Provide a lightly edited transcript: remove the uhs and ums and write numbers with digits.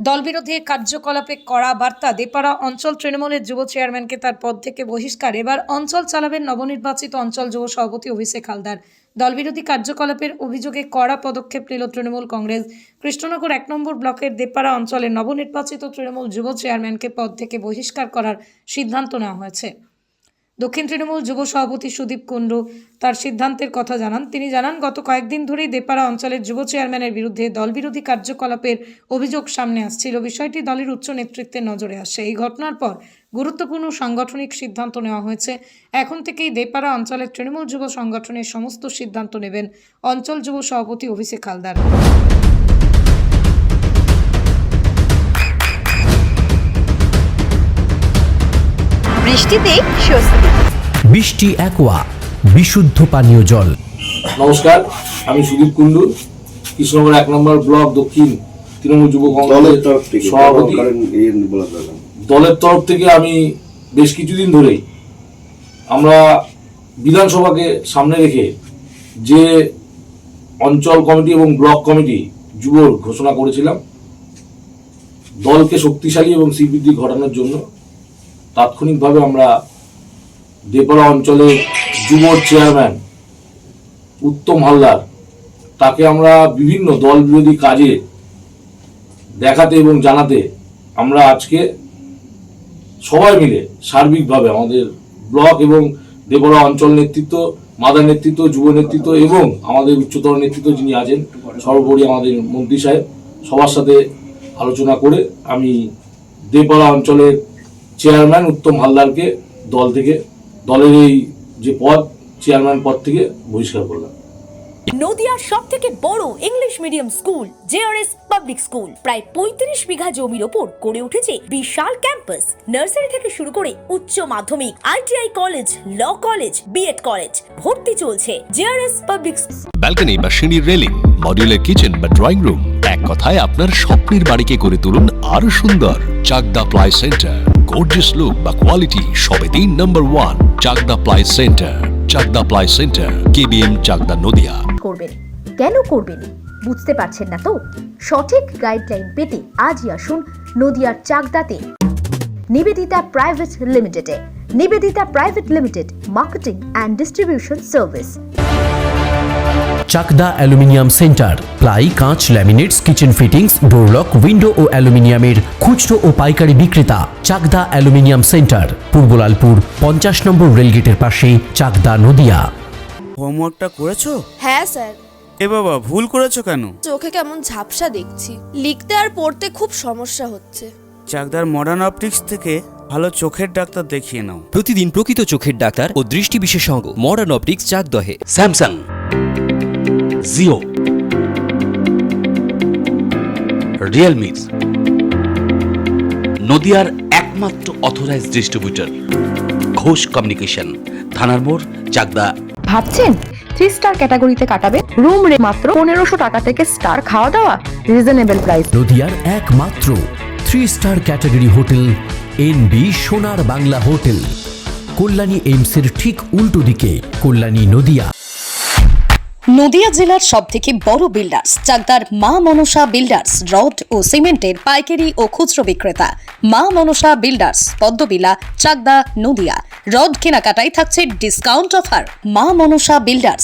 দলবিরোধী কার্যকলাপে কড়া বার্তা। দেপাড়া অঞ্চল তৃণমূলের যুব চেয়ারম্যানকে তার পদ থেকে বহিষ্কার। এবার অঞ্চল চালাবেন নবনির্বাচিত অঞ্চল যুব সভাপতি অভিষেক হালদার। দলবিরোধী কার্যকলাপের অভিযোগে কড়া পদক্ষেপ নিল তৃণমূল কংগ্রেস। কৃষ্ণনগর 1 নম্বর ব্লকের দেপাড়া অঞ্চলের নবনির্বাচিত তৃণমূল যুব চেয়ারম্যানকে পদ থেকে বহিষ্কার করার সিদ্ধান্ত নেওয়া হয়েছে। দক্ষিণ তৃণমূল যুব সভাপতি সুদীপ কুণ্ডু তার সিদ্ধান্তের কথা জানান। তিনি জানান, গত কয়েকদিন ধরেই দেপাড়া অঞ্চলের যুব চেয়ারম্যানের বিরুদ্ধে দলবিরোধী কার্যকলাপের অভিযোগ সামনে আসছিল। বিষয়টি দলের উচ্চ নেতৃত্বের নজরে আসে। এই ঘটনার পর গুরুত্বপূর্ণ সাংগঠনিক সিদ্ধান্ত নেওয়া হয়েছে। এখন থেকেই দেপাড়া অঞ্চলের তৃণমূল যুব সংগঠনের সমস্ত সিদ্ধান্ত নেবেন অঞ্চল যুব সভাপতি অভিষেক হালদার। বৃষ্টিতে স্বস্তি। বৃষ্টি অ্যাকোয়া বিশুদ্ধ পানীয় জল। নমস্কার, আমি সুদীপ কুণ্ডু, কৃষ্ণনগর 1 নম্বর ব্লক দক্ষিণ তৃণমূল যুব কংগ্রেসের সভাপতি। দলের তরফ থেকে আমি বেশ কিছুদিন ধরেই আমরা বিধানসভাকে সামনে রেখে যে অঞ্চল কমিটি এবং ব্লক কমিটি যুবর ঘোষণা করেছিলাম, দলকে শক্তিশালী এবং শ্রীবৃদ্ধি ঘটানোর জন্য তাৎক্ষণিকভাবে আমরা দেপাড়া অঞ্চলের যুব চেয়ারম্যান উত্তম হালদার, তাকে আমরা বিভিন্ন দল বিরোধী কাজে দেখাতে এবং জানাতে আমরা আজকে সবাই মিলে সার্বিকভাবে আমাদের ব্লক এবং দেপাড়া অঞ্চল নেতৃত্ব, মাদার নেতৃত্ব, যুব নেতৃত্ব এবং আমাদের উচ্চতর নেতৃত্ব যিনি আছেন, সর্বোপরি আমাদের মন্ত্রী সাহেব, সবার সাথে আলোচনা করে আমি দেপাড়া অঞ্চলের চেয়ারম্যান উত্তম হালদারকে দলের এই যে পদ, চেয়ারম্যান পদ থেকে বহিষ্কার করলাম। নদিয়ার সবথেকে বড় English medium school JRS public school প্রায় 35 বিঘা জমির ওপর গড়ে উঠেছে বিশাল ক্যাম্পাস। নার্সারি থেকে শুরু করে উচ্চ মাধ্যমিক, ITI college, law college, BEd college ভর্তি চলছে জেআরএস পাবলিক। ব্যালকনি বা সিঁড়ির রেলিং, মডিউলার কিচেন বা ড্রয়িং রুম, এক কথায় আপনার স্বপ্নের বাড়িকে করে তুলুন আরো সুন্দর। Chakdah ply centre, gorgeous look বা কোয়ালিটি সবে 3 number 1 Chakdah ply centre. Chakdah ply centre, KBM, Chakdah, Nadia. করবেন কেন করবেন বুঝতে পারছেন না তো? সঠিক গাইডলাইন পেতে আজই আসুন নদিয়ার চাকদাতে নিবেদিতা প্রাইভেট লিমিটেডে। Nivedita private limited, marketing and distribution service. Chakdah aluminium centre, ply, কাঁচ, laminates, kitchen fittings, door lock, window ও অ্যালুমিনিয়ামের খুচরো ও পাইকারি বিক্রেতা। Chakdah aluminium centre, Purbalalpur 50 number রেলগেটের পাশে, চাকদা, নদিয়া। হোমওয়ার্কটা করেছো? হ্যাঁ স্যার। এ বাবা, ভুল করেছো কেন? চোখে কেমন ঝাপসা দেখছি, লিখতে আর পড়তে খুব সমস্যা হচ্ছে। চাকদার মডার্ন অপটিক্স থেকে ভালো চোখের ডাক্তার দেখিয়ে নাও। প্রতিদিন প্রকৃত চোখের ডাক্তার ও দৃষ্টি বিশেষজ্ঞ মডার্ন অপটিক্স, চাকদহে। স্যামসাং, জিও, রিয়েলমি, নদিয়ার একমাত্র অথরাইজড ডিস্ট্রিবিউটর ঘোষ কমিউনিকেশন, থানার মোড়, চাকদা। ভাবছেন 3 স্টার ক্যাটাগরিতে কাটাবে? রুম রে মাত্র 1500 টাকা থেকে স্টার, খাওয়া দাওয়া রিজনেবল প্রাইস। নদিয়ার একমাত্র 3 স্টার ক্যাটাগরি হোটেল এনবি সোনার বাংলা হোটেল, কল্যাণী এইমসের ঠিক উল্টো দিকে, কল্যাণী, নদিয়া। নদিয়া জেলার সবথেকে বড় বিল্ডার্স চাকদার মা মনসা বিল্ডার্স, রড ও সিমেন্টের পাইকারি ও খুচরো বিক্রেতা। মা মনসা বিল্ডার্স, পদ্মবিলা, চাকদা, নদিয়া। রড কেনাকাটায় থাকছে ডিসকাউন্ট অফার। মা মনসা বিল্ডার্স,